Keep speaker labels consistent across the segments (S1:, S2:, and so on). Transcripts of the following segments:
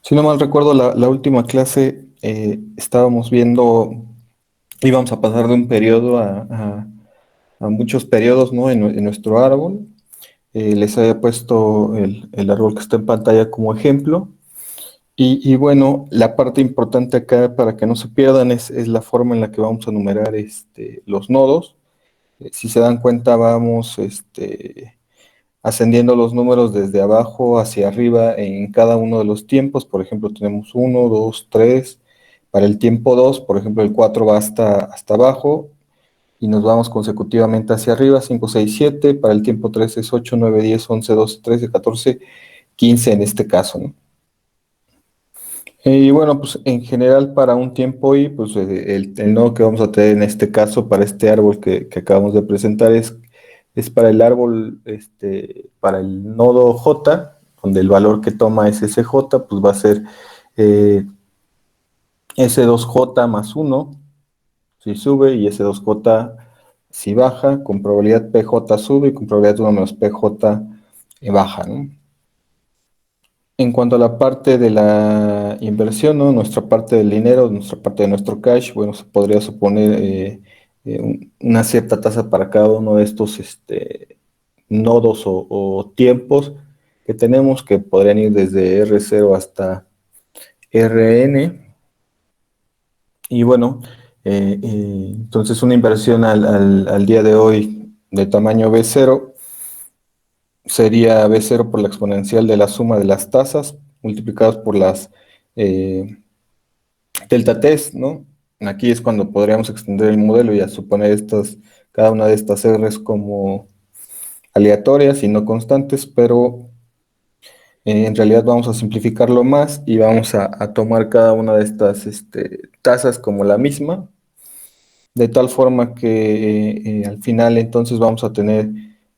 S1: Si no mal recuerdo, la última clase estábamos viendo, íbamos a pasar de un periodo a muchos periodos, ¿no? En nuestro árbol. Les había puesto el árbol que está en pantalla como ejemplo. Y bueno, la parte importante acá para que no se pierdan es la forma en la que vamos a numerar los nodos. Si se dan cuenta, vamos ascendiendo los números desde abajo hacia arriba en cada uno de los tiempos. Por ejemplo, tenemos uno, 2, 3. Para el tiempo 2, por ejemplo, el 4 va hasta abajo y nos vamos consecutivamente hacia arriba, 5, 6, 7. Para el tiempo 3 es 8, 9, 10, 11, 12, 13, 14, 15 en este caso, ¿no? Y bueno, pues en general para un tiempo y pues el nodo que vamos a tener en este caso para este árbol que acabamos de presentar es para el árbol, para el nodo J, donde el valor que toma es SJ, pues va a ser eh, S2J más uno si sube y S2J si baja, con probabilidad PJ sube y con probabilidad 1 menos PJ baja, ¿no? En cuanto a la parte de la inversión, ¿no? Nuestra parte del dinero, nuestra parte de nuestro cash, bueno, se podría suponer una cierta tasa para cada uno de estos nodos o tiempos que tenemos, que podrían ir desde R0 hasta Rn. Y bueno, entonces una inversión al día de hoy de tamaño B0 sería B0 por la exponencial de la suma de las tasas multiplicadas por las eh, delta test, ¿no? Aquí es cuando podríamos extender el modelo y a suponer cada una de estas R's como aleatorias y no constantes, pero en realidad vamos a simplificarlo más y vamos a tomar cada una de estas tasas como la misma, de tal forma que al final entonces vamos a tener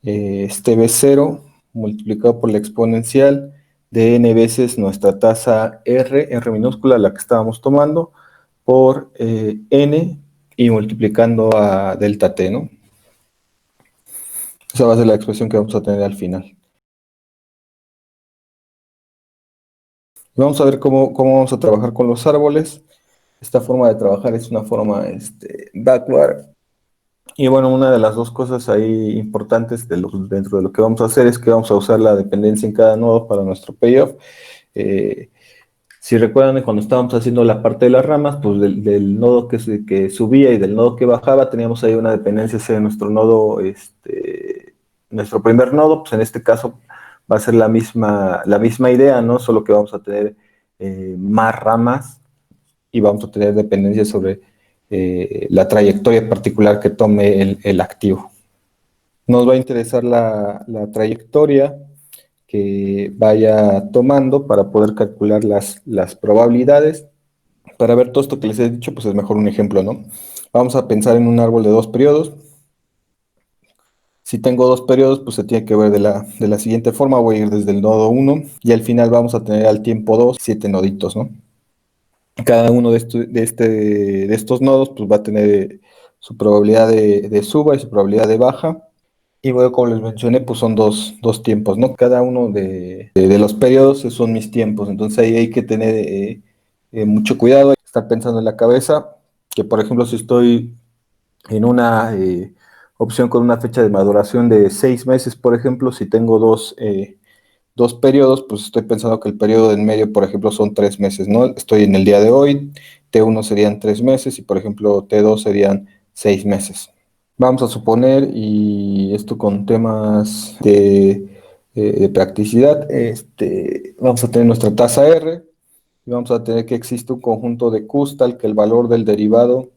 S1: este B0 multiplicado por la exponencial de n veces nuestra tasa R minúscula, la que estábamos tomando, por n y multiplicando a delta t, ¿no? Esa va a ser la expresión que vamos a tener al final. Vamos a ver cómo vamos a trabajar con los árboles. Esta forma de trabajar es una forma backward. Y bueno, una de las dos cosas ahí importantes dentro de lo que vamos a hacer es que vamos a usar la dependencia en cada nodo para nuestro payoff. Eh, Si recuerdan, cuando estábamos haciendo la parte de las ramas, pues del nodo que subía y del nodo que bajaba, teníamos ahí una dependencia hacia nuestro nodo, nuestro primer nodo, pues en este caso va a ser la misma idea, ¿no? Solo que vamos a tener más ramas y vamos a tener dependencia sobre la trayectoria particular que tome el activo. Nos va a interesar la trayectoria que vaya tomando para poder calcular las probabilidades. Para ver todo esto que les he dicho, pues es mejor un ejemplo, ¿no? Vamos a pensar en un árbol de 2 periodos. Si tengo 2 periodos, pues se tiene que ver de la siguiente forma. Voy a ir desde el nodo 1 y al final vamos a tener al tiempo 2 7 noditos, ¿no? Cada uno de estos nodos pues va a tener su probabilidad de suba y su probabilidad de baja. Y bueno, como les mencioné, pues son dos tiempos, ¿no? Cada uno de los periodos son mis tiempos, entonces ahí hay que tener mucho cuidado, estar pensando en la cabeza, que por ejemplo si estoy en una opción con una fecha de maduración de 6 meses, por ejemplo, si tengo dos periodos, pues estoy pensando que el periodo en medio, por ejemplo, son 3 meses, ¿no? Estoy en el día de hoy, T1 serían 3 meses y por ejemplo T2 serían 6 meses. Vamos a suponer, y esto con temas de practicidad, vamos a tener nuestra tasa R y vamos a tener que existe un conjunto de Qs tal que el valor del derivado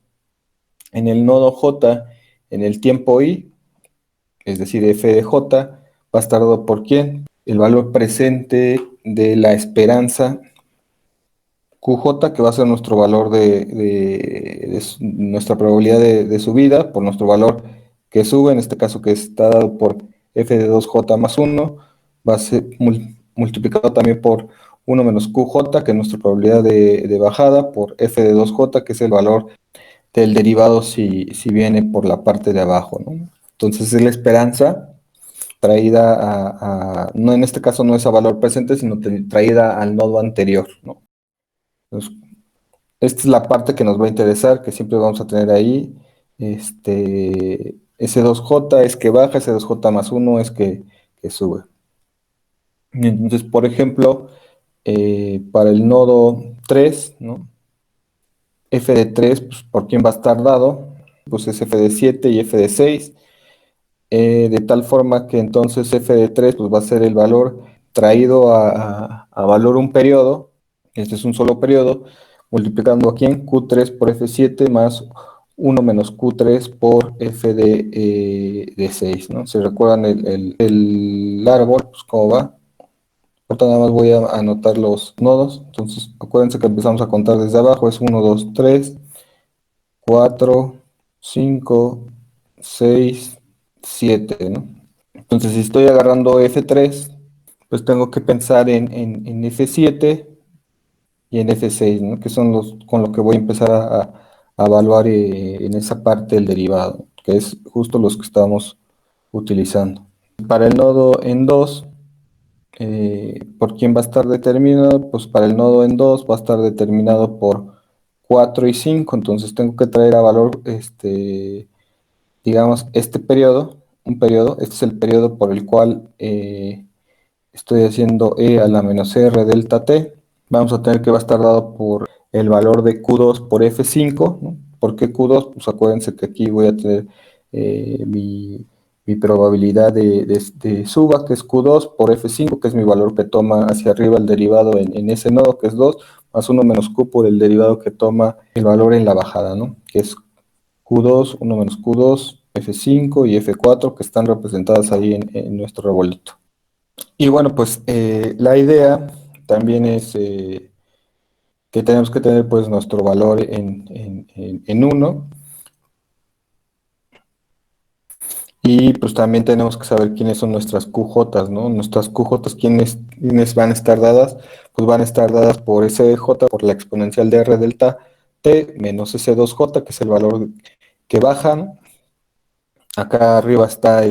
S1: en el nodo J en el tiempo I, es decir, f de J, va a estar dado por quién? El valor presente de la esperanza QJ, que va a ser nuestro valor de nuestra probabilidad de subida, por nuestro valor que sube, en este caso que está dado por f de 2j más 1, va a ser multiplicado también por 1 menos QJ, que es nuestra probabilidad de bajada, por f de 2j, que es el valor del derivado si viene por la parte de abajo, ¿no? Entonces es la esperanza traída no en este caso no es a valor presente, sino traída al nodo anterior, ¿no? Entonces, esta es la parte que nos va a interesar, que siempre vamos a tener ahí. S2J es que baja, S2J más 1 es que sube. Entonces, por ejemplo, para el nodo 3, ¿no? F de 3, pues, ¿por quién va a estar dado? Pues es F de 7 y F de 6. De tal forma que entonces F de 3 pues, va a ser el valor traído a valor un periodo, este es un solo periodo, multiplicando aquí en Q3 por F7 más 1 menos Q3 por F de 6, ¿no? Si recuerdan el árbol, pues cómo va. Ahorita nada más voy a anotar los nodos, entonces acuérdense que empezamos a contar desde abajo, es 1, 2, 3, 4, 5, 6, 7, ¿no? Entonces, si estoy agarrando F3, pues tengo que pensar en F7 y en F6, ¿no? Que son los con lo que voy a empezar a evaluar en esa parte del derivado, que es justo los que estamos utilizando. Para el nodo en 2, ¿por quién va a estar determinado? Pues para el nodo en 2 va a estar determinado por 4 y 5, entonces tengo que traer a valor, digamos, este periodo, un periodo, este es el periodo por el cual estoy haciendo E a la menos R delta T. Vamos a tener que va a estar dado por el valor de Q2 por F5, ¿no? ¿Por qué Q2? Pues acuérdense que aquí voy a tener mi probabilidad de suba, que es Q2 por F5, que es mi valor que toma hacia arriba el derivado en ese nodo, que es 2, más 1 menos Q por el derivado que toma el valor en la bajada, ¿no? Que es Q2, 1 menos Q2, F5 y F4, que están representadas ahí en nuestro rebolito. Y bueno, pues la idea también es que tenemos que tener pues nuestro valor en 1 y pues también tenemos que saber quiénes son nuestras QJ, ¿no? Nuestras QJ, ¿quiénes van a estar dadas? Pues van a estar dadas por SJ, por la exponencial de R delta T menos S2J, que es el valor que bajan. Acá arriba está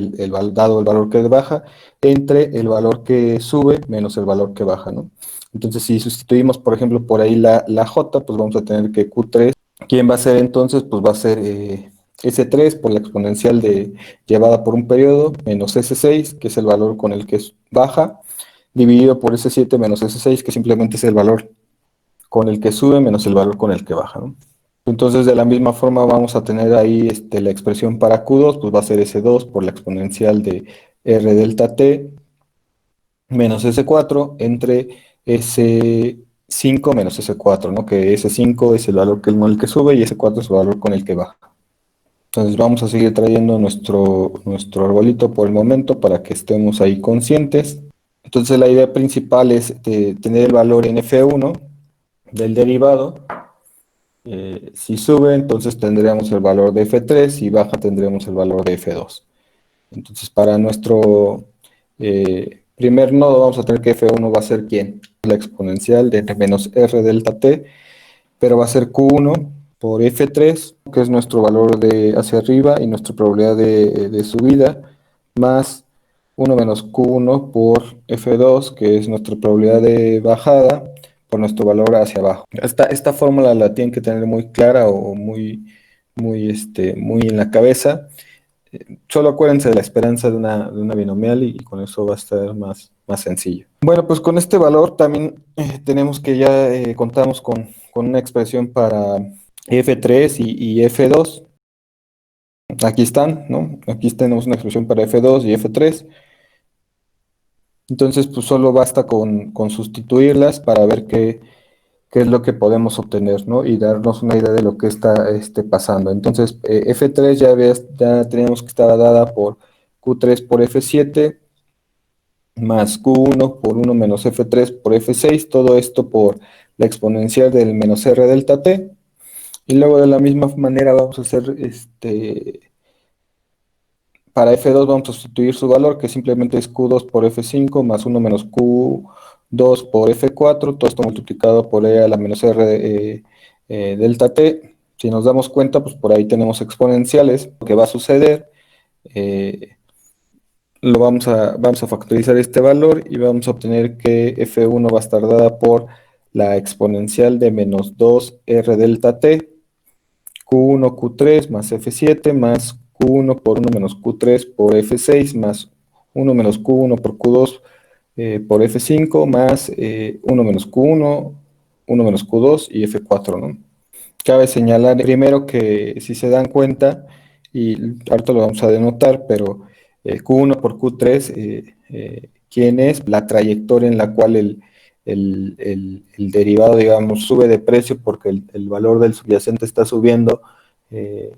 S1: dado el valor que baja, entre el valor que sube menos el valor que baja, ¿no? Entonces, si sustituimos, por ejemplo, por ahí la J, pues vamos a tener que Q3. ¿Quién va a ser entonces? Pues va a ser S3 por la exponencial llevada por un periodo, menos S6, que es el valor con el que baja, dividido por S7 menos S6, que simplemente es el valor con el que sube menos el valor con el que baja, ¿no? Entonces, de la misma forma vamos a tener ahí la expresión para Q2, pues va a ser S2 por la exponencial de R delta T menos S4 entre S5 menos S4, ¿no? Que S5 es el valor con el que sube y S4 es el valor con el que baja. Entonces vamos a seguir trayendo nuestro arbolito por el momento para que estemos ahí conscientes. Entonces la idea principal es tener el valor en F1 del derivado. Si sube, entonces tendríamos el valor de F3, si baja, tendríamos el valor de F2. Entonces, para nuestro primer nodo, vamos a tener que F1 va a ser ¿quién? La exponencial de menos R delta T, pero va a ser Q1 por F3, que es nuestro valor de hacia arriba y nuestra probabilidad de subida, más 1 menos Q1 por F2, que es nuestra probabilidad de bajada, por nuestro valor hacia abajo. Esta fórmula la tienen que tener muy clara o muy en la cabeza. Solo acuérdense de la esperanza de una binomial y con eso va a estar más sencillo. Bueno, pues con este valor también tenemos que ya contamos con una expresión para F3 y F2. Aquí están, ¿no? Aquí tenemos una expresión para F2 y F3. Entonces, pues solo basta con sustituirlas para ver qué es lo que podemos obtener, ¿no? Y darnos una idea de lo que está pasando. Entonces, F3 ya teníamos que estar dada por Q3 por F7, más Q1 por 1 menos F3 por F6, todo esto por la exponencial del menos R delta T. Y luego de la misma manera vamos a hacer para F2 vamos a sustituir su valor, que simplemente es Q2 por F5 más 1 menos Q2 por F4, todo esto multiplicado por E a la menos R delta T. Si nos damos cuenta, pues por ahí tenemos exponenciales. Lo que va a suceder, vamos a factorizar este valor y vamos a obtener que F1 va a estar dada por la exponencial de menos 2R delta T, Q1, Q3 más F7 más Q1 por 1 menos Q3 por F6 más 1 menos Q1 por Q2 por F5 más 1 menos Q1, 1 menos Q2 y F4, ¿no? Cabe señalar primero que si se dan cuenta, y ahorita lo vamos a denotar, pero Q1 por Q3, ¿quién es? La trayectoria en la cual el derivado, digamos, sube de precio porque el valor del subyacente está subiendo, eh,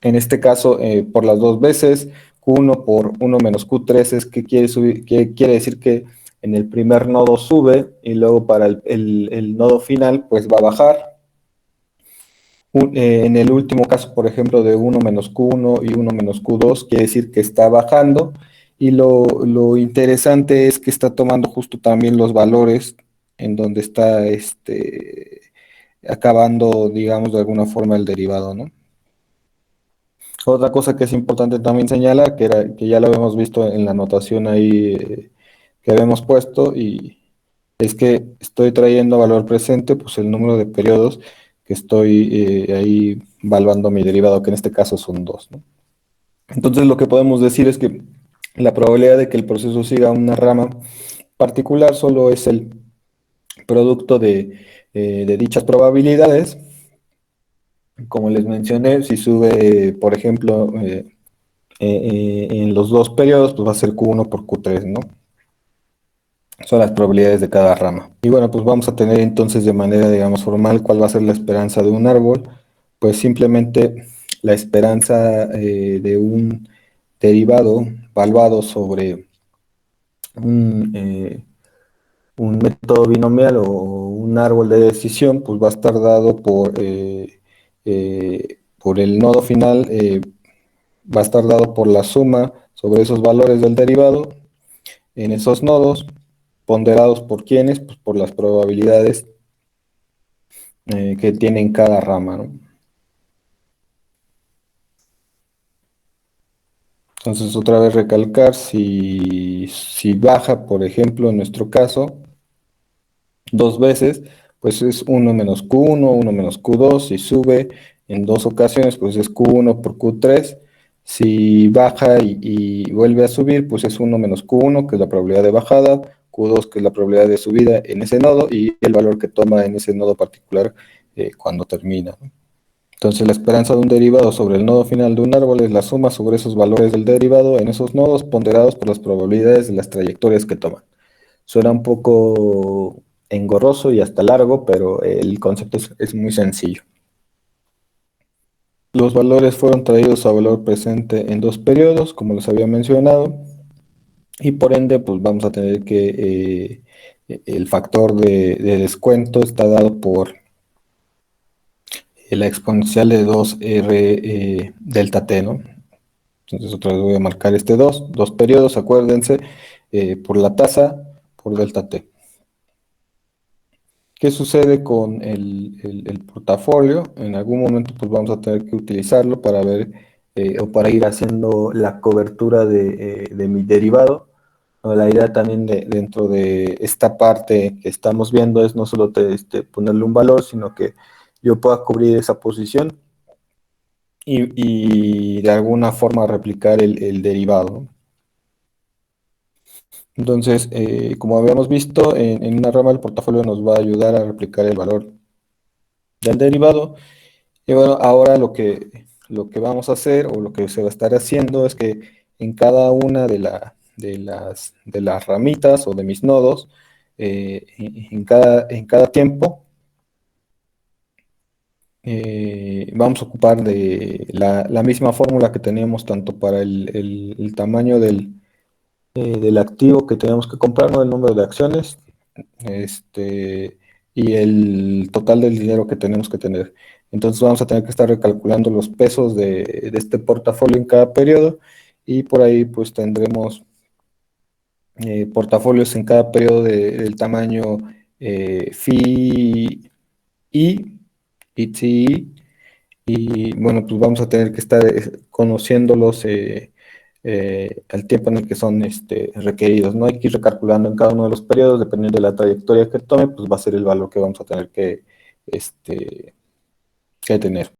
S1: en este caso, por las dos veces, Q1 por 1 menos Q3 es que quiere, subir, que quiere decir que en el primer nodo sube y luego para el nodo final pues va a bajar. En el último caso, por ejemplo, de 1 menos Q1 y 1 menos Q2, quiere decir que está bajando. Y lo interesante es que está tomando justo también los valores en donde está acabando, digamos, de alguna forma el derivado, ¿no? Otra cosa que es importante también señalar, que ya lo habíamos visto en la anotación ahí que habíamos puesto, y es que estoy trayendo a valor presente pues el número de periodos que estoy ahí valuando mi derivado, que en este caso son dos, ¿no? Entonces lo que podemos decir es que la probabilidad de que el proceso siga una rama particular solo es el producto de dichas probabilidades. Como les mencioné, si sube, por ejemplo, en los dos periodos, pues va a ser Q1 por Q3, ¿no? Son las probabilidades de cada rama. Y bueno, pues vamos a tener entonces de manera, digamos, formal cuál va a ser la esperanza de un árbol. Pues simplemente la esperanza de un derivado valuado sobre un, un método binomial o un árbol de decisión, pues va a estar dado por el nodo final, va a estar dado por la suma sobre esos valores del derivado en esos nodos, ponderados por quiénes, pues por las probabilidades que tienen cada rama, ¿no? Entonces, otra vez recalcar, si baja, por ejemplo, en nuestro caso, dos veces, pues es uno menos Q1, uno menos Q2. Si sube en dos ocasiones, pues es Q1 por Q3. Si baja y vuelve a subir, pues es uno menos Q1, que es la probabilidad de bajada, Q2, que es la probabilidad de subida en ese nodo, y el valor que toma en ese nodo particular cuando termina, ¿no? Entonces, la esperanza de un derivado sobre el nodo final de un árbol es la suma sobre esos valores del derivado en esos nodos ponderados por las probabilidades de las trayectorias que toman. Suena un poco engorroso y hasta largo, pero el concepto es muy sencillo. Los valores fueron traídos a valor presente en dos periodos, como les había mencionado, y por ende, pues vamos a tener que el factor de descuento está dado por la exponencial de 2R delta t, ¿no? Entonces otra vez voy a marcar este dos periodos, acuérdense, por la tasa por delta t. ¿Qué sucede con el portafolio? En algún momento pues vamos a tener que utilizarlo para ver o para ir haciendo la cobertura de mi derivado. ¿No? La idea también dentro de esta parte que estamos viendo es no solo ponerle un valor, sino que yo pueda cubrir esa posición y de alguna forma replicar el derivado, ¿no? Entonces, como habíamos visto, en una rama del portafolio nos va a ayudar a replicar el valor del derivado. Y bueno, ahora lo que vamos a hacer o lo que se va a estar haciendo es que en cada una de las ramitas o de mis nodos, en cada tiempo, vamos a ocupar de la misma fórmula que teníamos tanto para el tamaño del activo que tenemos que comprar, ¿no? El número de acciones, y el total del dinero que tenemos que tener. Entonces vamos a tener que estar recalculando los pesos de este portafolio en cada periodo, y por ahí pues tendremos portafolios en cada periodo del tamaño phi y TI, y bueno, pues vamos a tener que estar conociéndolos el tiempo en el que son requeridos, ¿no? Hay que ir recalculando en cada uno de los periodos, dependiendo de la trayectoria que tome, pues va a ser el valor que vamos a tener este, que tener.